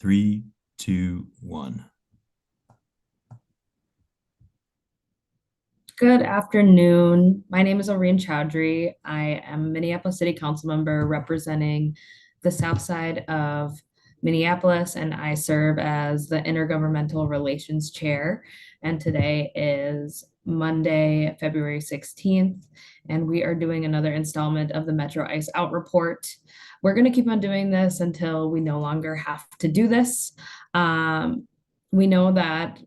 Three, two, one. Good afternoon. My name is Oreen Chowdhury. I am a Minneapolis City Council member representing the South Side of Minneapolis, and I serve as the Intergovernmental Relations Chair. And today is Monday, February 16th, and we are doing another installment of the Metro Ice Out Report. We're going to keep on doing this until we no longer have to do this. We know that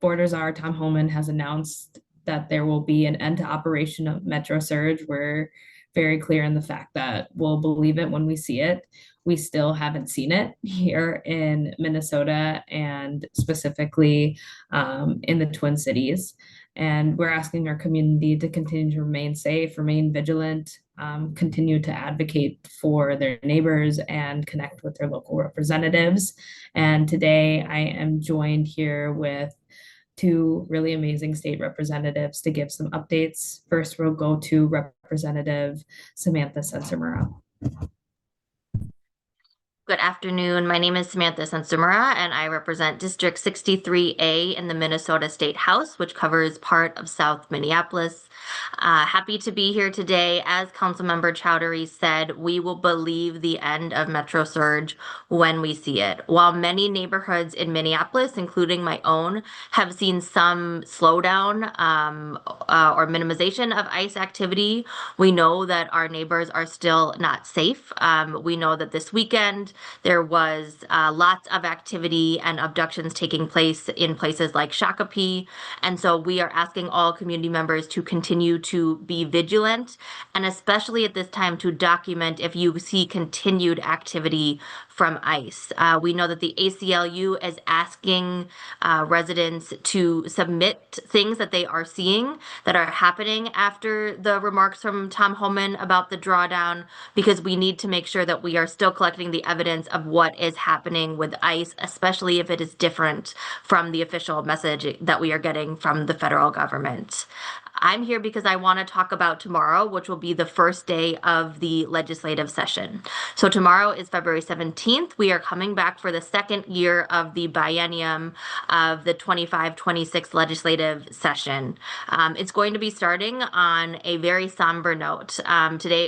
Borders Are, Tom Homan has announced that there will be an end to operation of Metro Surge. We're very clear in the fact that we'll believe it when we see it. We still haven't seen it here in Minnesota and specifically in the Twin Cities. And we're asking our community to continue to remain safe, remain vigilant, continue to advocate for their neighbors and connect with their local representatives. And today I am joined here with two really amazing state representatives to give some updates. First, we'll go to Representative Samantha Sensimura. Good afternoon. My name is Samantha Sensimura, and I represent District 63A in the Minnesota State House, which covers part of South Minneapolis. Happy to be here today. As Councilmember Chowdhury said, we will believe the end of Metro Surge when we see it. While many neighborhoods in Minneapolis, including my own, have seen some slowdown or minimization of ICE activity, we know that our neighbors are still not safe. We know that this weekend there was lots of activity and abductions taking place in places like Shakopee. And so we are asking all community members to continue to be vigilant, and especially at this time to document if you see continued activity from ICE. We know that the ACLU is asking residents to submit things that they are seeing that are happening after the remarks from Tom Homan about the drawdown, because we need to make sure that we are still collecting the evidence of what is happening with ICE, especially if it is different from the official message that we are getting from the federal government. I'm here because I want to talk about tomorrow, which will be the first day of the legislative session. So tomorrow is February 17th. We are coming back for the second year of the biennium of the 25-26 legislative session. It's going to be starting on a very somber note.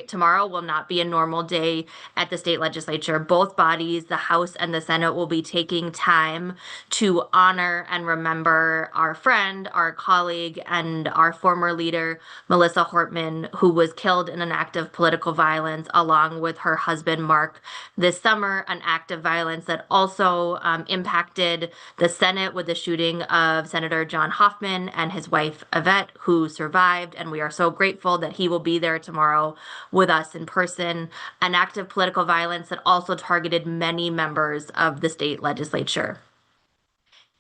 Tomorrow will not be a normal day at the state legislature. Both bodies, the House and the Senate, will be taking time to honor and remember our friend, our colleague, and our former leader, Melissa Hortman, who was killed in an act of political violence along with her husband, Mark, this summer, an act of violence that also impacted the Senate with the shooting of Senator John Hoffman and his wife, Yvette, who survived. And we are so grateful that he will be there tomorrow with us in person. An act of political violence that also targeted many members of the state legislature.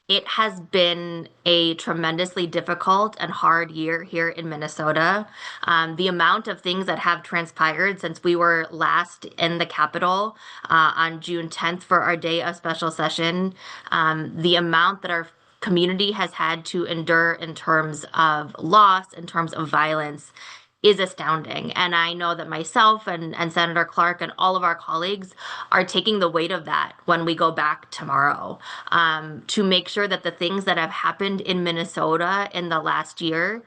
It has been a tremendously difficult and hard year here in Minnesota. The amount of things that have transpired since we were last in the Capitol on June 10th for our day of special session, the amount that our community has had to endure in terms of loss, in terms of violence, is astounding. And I know that myself and Senator Clark and all of our colleagues are taking the weight of that when we go back tomorrow, to make sure that the things that have happened in Minnesota in the last year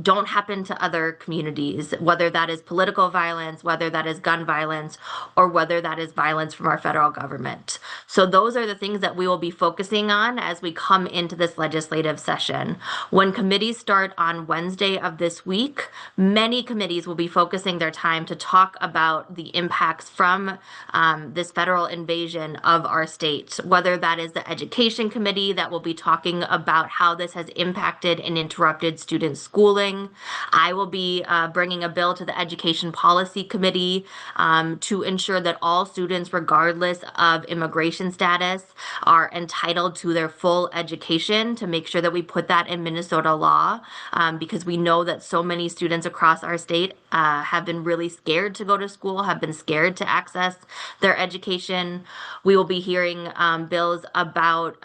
don't happen to other communities, whether that is political violence, whether that is gun violence, or whether that is violence from our federal government. So those are the things that we will be focusing on as we come into this legislative session. When committees start on Wednesday of this week, many committees will be focusing their time to talk about the impacts from this federal invasion of our state, whether that is the Education Committee that will be talking about how this has impacted and interrupted student schooling. I will be bringing a bill to the Education Policy Committee to ensure that all students, regardless of immigration status, are entitled to their full education, to make sure that we put that in Minnesota law, because we know that so many students across our state have been really scared to go to school, have been scared to access their education. We will be hearing bills about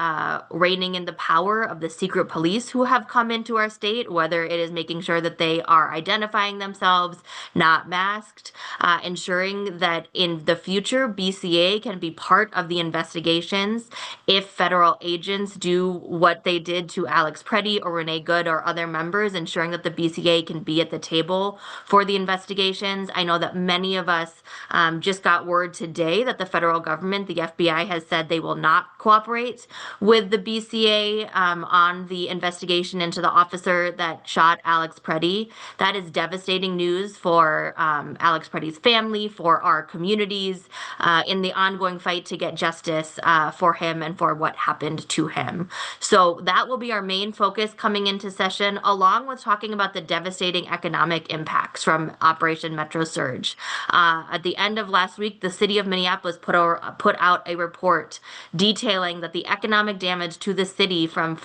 reining in the power of the secret police who have come into our state, whether it is making sure that they are identifying themselves, not masked, ensuring that in the future BCA can be part of the investigations if federal agents do what they did to Alex Preddy or Renee Good or other members, ensuring that the BCA can be at the table for the investigations. I know that many of us just got word today that the federal government, the FBI, has said they will not cooperate with the BCA on the investigation into the officer that shot Alex Preddy. That is devastating news for Alex Preddy's family, for our communities, in the ongoing fight to get justice for him and for what happened to him. So that will be our main focus coming into session, along with talking about the devastating economic impacts from Operation Metro Surge. At the end of last week, the city of Minneapolis put out a report detailing that the economic damage to the city from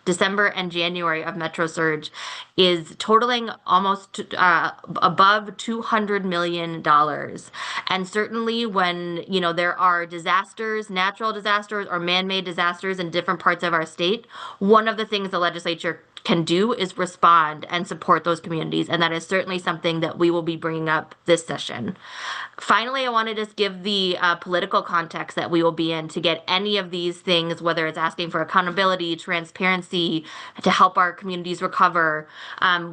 December and January of Metro Surge is totaling almost above $200 million. And certainly when, there are disasters, natural disasters or man-made disasters in different parts of our state, one of the things the legislature can do is respond and support those communities. And that is certainly something that we will be bringing up this session. Finally, I want to just give the political context that we will be in to get any of these things, whether it's asking for accountability, transparency, to help our communities recover.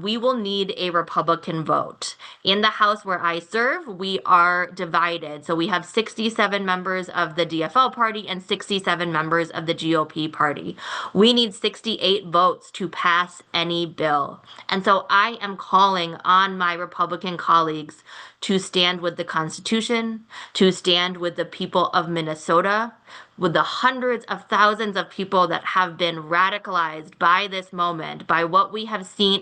We will need a Republican vote. In the House where I serve, we are divided. So we have 67 members of the DFL party and 67 members of the GOP party. We need 68 votes to pass any bill. And so I am calling on my Republican colleagues to stand with the Constitution, to stand with the people of Minnesota, with the hundreds of thousands of people that have been radicalized by this moment, by what we have seen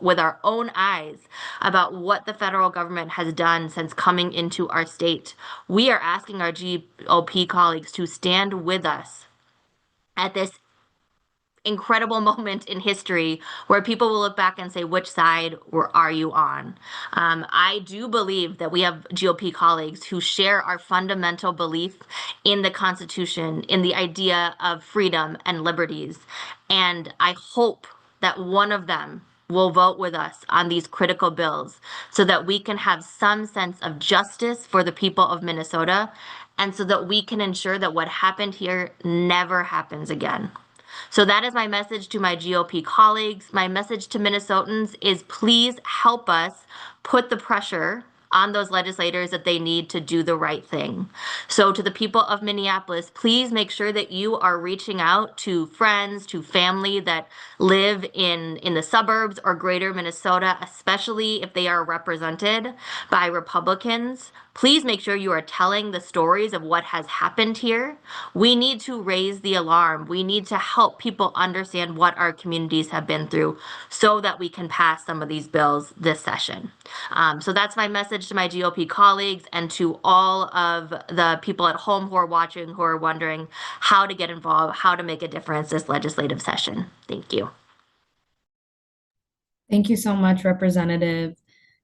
with our own eyes about what the federal government has done since coming into our state. We are asking our GOP colleagues to stand with us at this incredible moment in history where people will look back and say, which side are you on? I do believe that we have GOP colleagues who share our fundamental belief in the Constitution, in the idea of freedom and liberties. And I hope that one of them will vote with us on these critical bills so that we can have some sense of justice for the people of Minnesota and so that we can ensure that what happened here never happens again. So that is my message to my GOP colleagues. My message to Minnesotans is please help us put the pressure on those legislators that they need to do the right thing. So to the people of Minneapolis, please make sure that you are reaching out to friends, to family that live in the suburbs or greater Minnesota, especially if they are represented by Republicans. Please make sure you are telling the stories of what has happened here. We need to raise the alarm. We need to help people understand what our communities have been through so that we can pass some of these bills this session. So that's my message to my GOP colleagues and to all of the people at home who are watching, who are wondering how to get involved, how to make a difference this legislative session. Thank you. Thank you so much, Representative.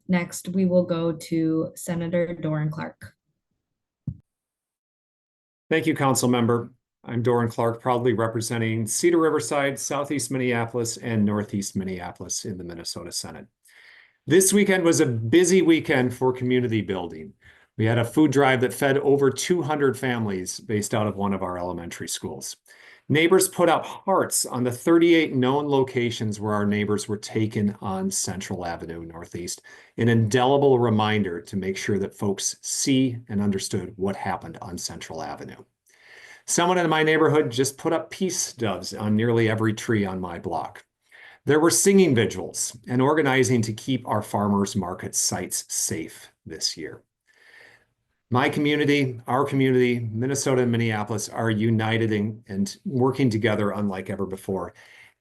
Next, we will go to Senator Doran Clark. Thank you, Council Member. I'm Doran Clark, proudly representing Cedar Riverside, Southeast Minneapolis, and Northeast Minneapolis in the Minnesota Senate. This weekend was a busy weekend for community building. We had a food drive that fed over 200 families based out of one of our elementary schools. Neighbors put up hearts on the 38 known locations where our neighbors were taken on Central Avenue Northeast, an indelible reminder to make sure that folks see and understood what happened on Central Avenue. Someone in my neighborhood just put up peace doves on nearly every tree on my block. There were singing vigils and organizing to keep our farmers market sites safe this year. My community, our community, Minnesota and Minneapolis are united and working together unlike ever before.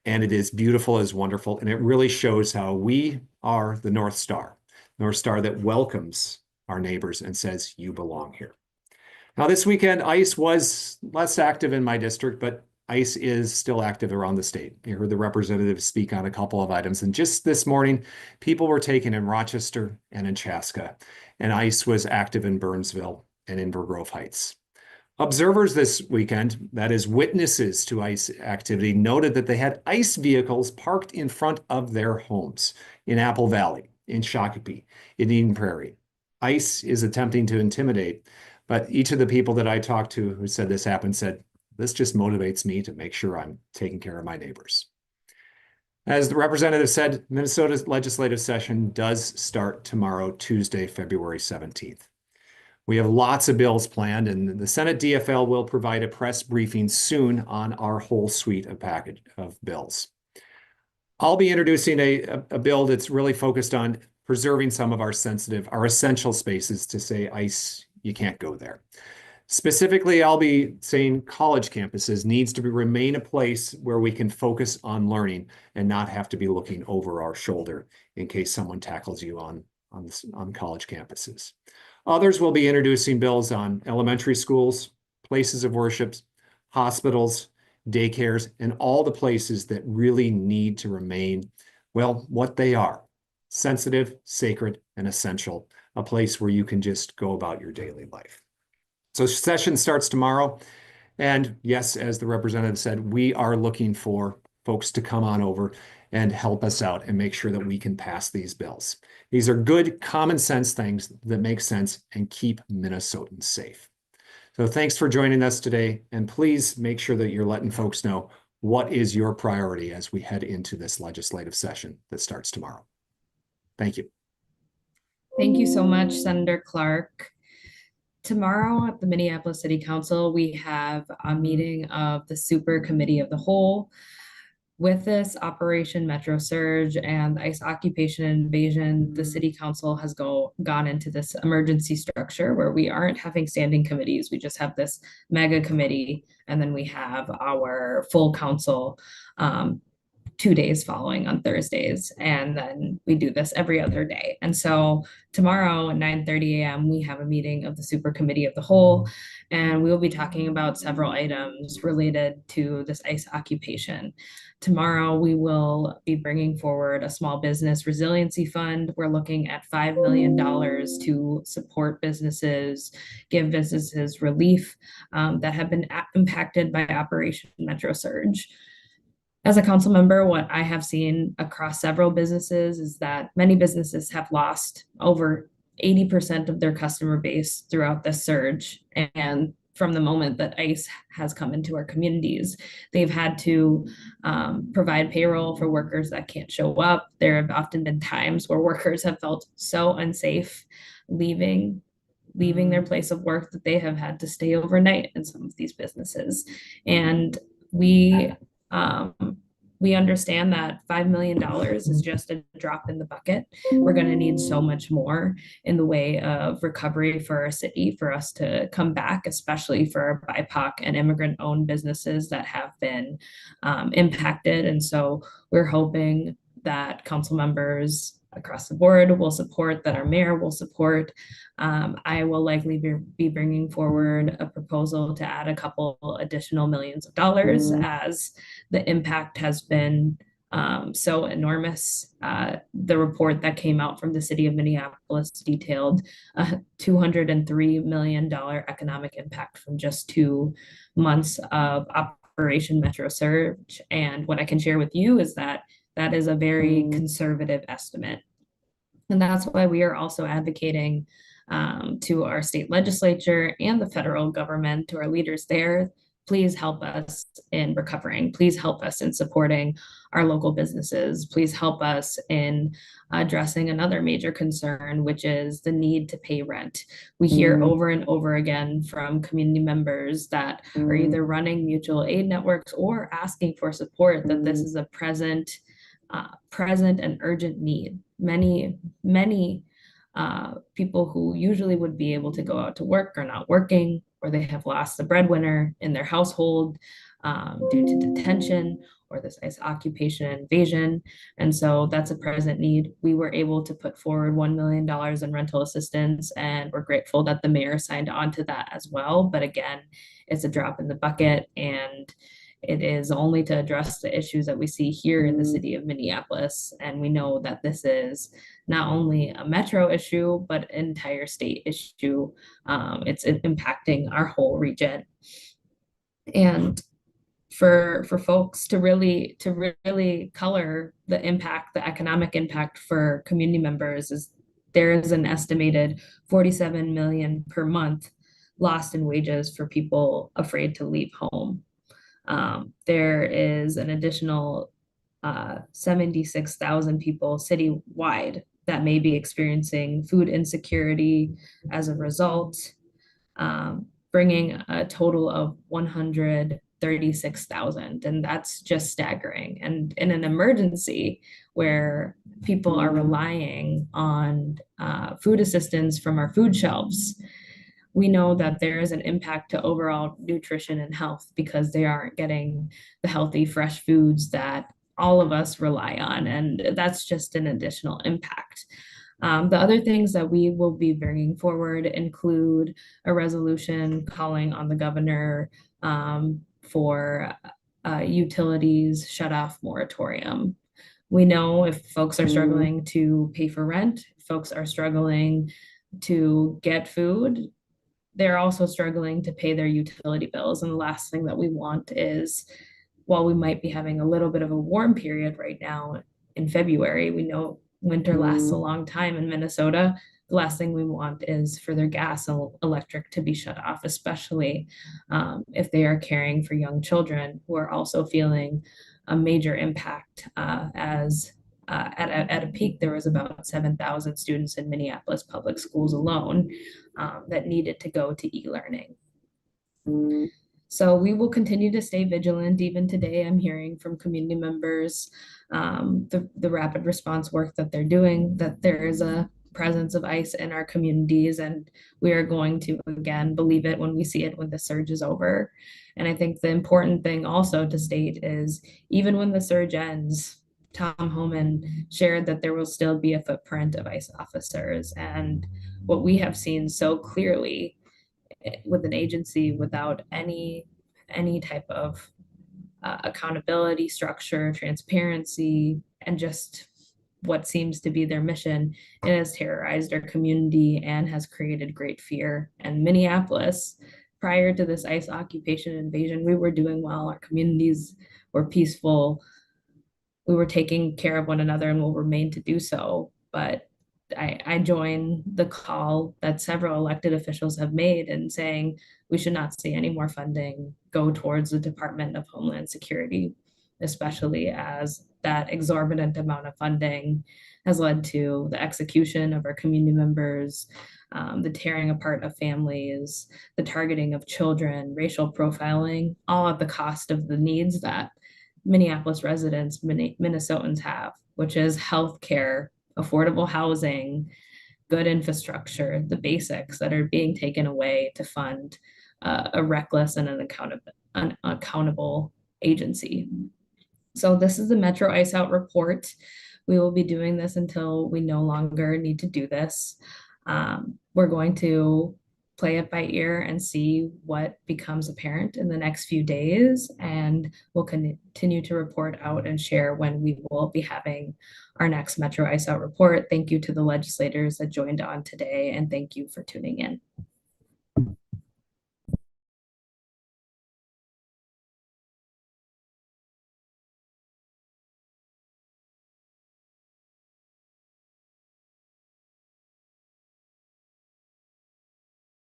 And it is beautiful, it is wonderful, and it really shows how we are the North Star that welcomes our neighbors and says, you belong here. Now this weekend, ICE was less active in my district, but ICE is still active around the state. You heard the representative speak on a couple of items. And just this morning, people were taken in Rochester and in Chaska, and ICE was active in Burnsville and in Grove Heights. Observers this weekend, that is witnesses to ICE activity, noted that they had ICE vehicles parked in front of their homes in Apple Valley, in Shakopee, in Eden Prairie. ICE is attempting to intimidate But each of the people that I talked to who said this happened said, this just motivates me to make sure I'm taking care of my neighbors. As the representative said, Minnesota's legislative session does start tomorrow, Tuesday, February 17th. We have lots of bills planned, and the Senate DFL will provide a press briefing soon on our whole suite of package of bills. I'll be introducing a bill that's really focused on preserving some of our essential spaces to say, ICE, you can't go there. Specifically, I'll be saying college campuses needs to remain a place where we can focus on learning and not have to be looking over our shoulder in case someone tackles you on college campuses. Others will be introducing bills on elementary schools, places of worship, hospitals, daycares, and all the places that really need to remain, well, what they are: sensitive, sacred, and essential, a place where you can just go about your daily life. So session starts tomorrow. And yes, as the representative said, we are looking for folks to come on over and help us out and make sure that we can pass these bills. These are good, common sense things that make sense and keep Minnesotans safe. So thanks for joining us today. And please make sure that you're letting folks know what is your priority as we head into this legislative session that starts tomorrow. Thank you. Thank you so much, Senator Clark. Tomorrow at the Minneapolis City Council, we have a meeting of the Super Committee of the Whole. With this Operation Metro Surge and ICE occupation and invasion, the City Council has gone into this emergency structure where we aren't having standing committees. We just have this mega committee, and then we have our full council 2 days following on Thursdays, and then we do this every other day. And so tomorrow at 9:30 a.m. we have a meeting of the Super Committee of the Whole, and we will be talking about several items related to this ICE occupation. Tomorrow we will be bringing forward a small business resiliency fund. We're looking at $5 million to support businesses, give businesses relief that have been impacted by Operation Metro Surge. As a council member, what I have seen across several businesses is that many businesses have lost over 80% of their customer base throughout this surge. And from the moment that ICE has come into our communities, they've had to provide payroll for workers that can't show up. There have often been times where workers have felt so unsafe leaving their place of work that they have had to stay overnight in some of these businesses. And we understand that $5 million is just a drop in the bucket. We're going to need so much more in the way of recovery for our city for us to come back, especially for our BIPOC and immigrant-owned businesses that have been impacted. And so we're hoping that council members across the board will support, that our mayor will support. I will likely be bringing forward a proposal to add a couple additional millions of dollars as the impact has been so enormous. The report that came out from the city of Minneapolis detailed a $203 million economic impact from just 2 months of Operation Metro Surge. And what I can share with you is that that is a very conservative estimate. And that's why we are also advocating to our state legislature and the federal government, to our leaders there, please help us in recovering. Please help us in supporting our local businesses. Please help us in addressing another major concern, which is the need to pay rent. We hear over and over again from community members that are either running mutual aid networks or asking for support that this is a present and urgent need. Many people who usually would be able to go out to work are not working, or they have lost the breadwinner in their household due to detention or this ICE occupation and invasion. And so that's a present need. We were able to put forward $1 million in rental assistance, and we're grateful that the mayor signed on to that as well. But again, it's a drop in the bucket, and it is only to address the issues that we see here in the city of Minneapolis. And we know that this is not only a metro issue, but an entire state issue. It's impacting our whole region. And for folks to really color the impact, the economic impact for community members, is there is an estimated 47 million per month lost in wages for people afraid to leave home. There is an additional 76,000 people citywide that may be experiencing food insecurity as a result, bringing a total of 136,000. And that's just staggering. And in an emergency where people are relying on food assistance from our food shelves, we know that there is an impact to overall nutrition and health because they aren't getting the healthy, fresh foods that all of us rely on. And that's just an additional impact. The other things that we will be bringing forward include a resolution calling on the governor for utilities shut-off moratorium. We know if folks are struggling to pay for rent, folks are struggling to get food, they're also struggling to pay their utility bills. And the last thing that we want is, while we might be having a little bit of a warm period right now in February, we know winter lasts a long time in Minnesota. The last thing we want is for their gas and electric to be shut off, especially if they are caring for young children who are also feeling a major impact as at a peak, there was about 7,000 students in Minneapolis public schools alone that needed to go to e-learning. So we will continue to stay vigilant. Even today, I'm hearing from community members the rapid response work that they're doing, that there is a presence of ICE in our communities, and we are going to, again, believe it when we see it when the surge is over. And I think the important thing also to state is, even when the surge ends, Tom Homan shared that there will still be a footprint of ICE officers. And what we have seen so clearly with an agency without any type of accountability structure, transparency, and just what seems to be their mission, it has terrorized our community and has created great fear. And Minneapolis, prior to this ICE occupation invasion, we were doing well. Our communities were peaceful. We were taking care of one another and will remain to do so. But I join the call that several elected officials have made in saying we should not see any more funding go towards the Department of Homeland Security, especially as that exorbitant amount of funding has led to the execution of our community members, the tearing apart of families, the targeting of children, racial profiling, all at the cost of the needs that Minneapolis residents, Minnesotans have, which is healthcare, affordable housing, good infrastructure, the basics that are being taken away to fund a reckless and an unaccountable agency. So this is the Metro ICE Out report. We will be doing this until we no longer need to do this. We're going to play it by ear and see what becomes apparent in the next few days. And we'll continue to report out and share when we will be having our next Metro ICE Out report. Thank you to the legislators that joined on today, and thank you for tuning in.